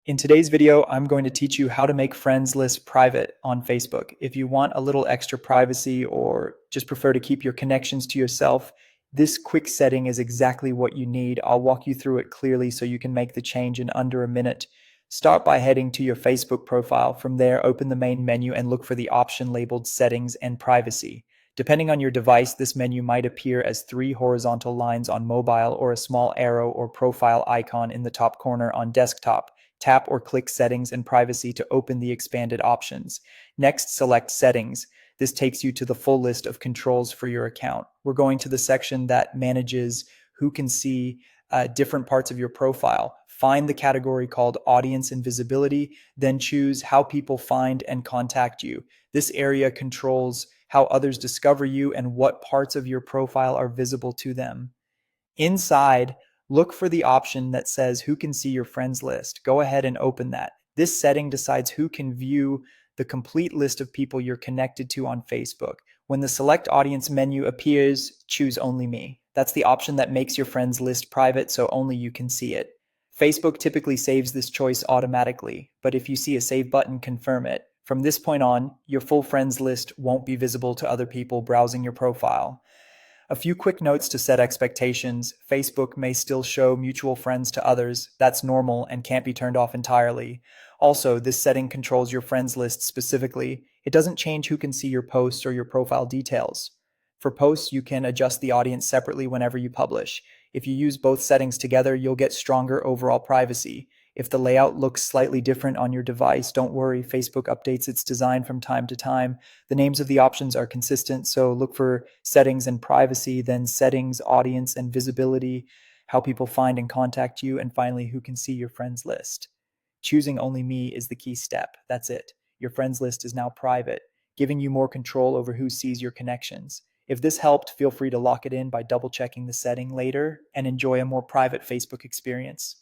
In today's video, I'm going to teach you how to make friends list private on Facebook. If you want a little extra privacy or just prefer to keep your connections to yourself, this quick setting is exactly what you need. I'll walk you through it clearly so you can make the change in under a minute. Start by heading to your Facebook profile. From there, open the main menu and look for the option labeled Settings and Privacy. Depending on your device, this menu might appear as three horizontal lines on mobile or a small arrow or profile icon in the top corner on desktop. Tap or click Settings and Privacy to open the expanded options. Next, select Settings. This takes you to the full list of controls for your account. We're going to the section that manages who can see different parts of your profile. Find the category called Audience and Visibility, then choose how people find and contact you. This area controls how others discover you and what parts of your profile are visible to them. Inside, look for the option that says who can see your friends list. Go ahead and open that. This setting decides who can view the complete list of people you're connected to on Facebook. When the select audience menu appears, choose only me. That's the option that makes your friends list private so only you can see it. Facebook typically saves this choice automatically, but if you see a save button, confirm it. From this point on, your full friends list won't be visible to other people browsing your profile. A few quick notes to set expectations. Facebook may still show mutual friends to others. That's normal and can't be turned off entirely. Also, this setting controls your friends list specifically. It doesn't change who can see your posts or your profile details. For posts, you can adjust the audience separately whenever you publish. If you use both settings together, you'll get stronger overall privacy. If the layout looks slightly different on your device, don't worry, Facebook updates its design from time to time. The names of the options are consistent, so look for Settings and Privacy, then Settings, Audience, and Visibility, how people find and contact you, and finally, who can see your friends list. Choosing Only Me is the key step. That's it. Your friends list is now private, giving you more control over who sees your connections. If this helped, feel free to lock it in by double checking the setting later and enjoy a more private Facebook experience.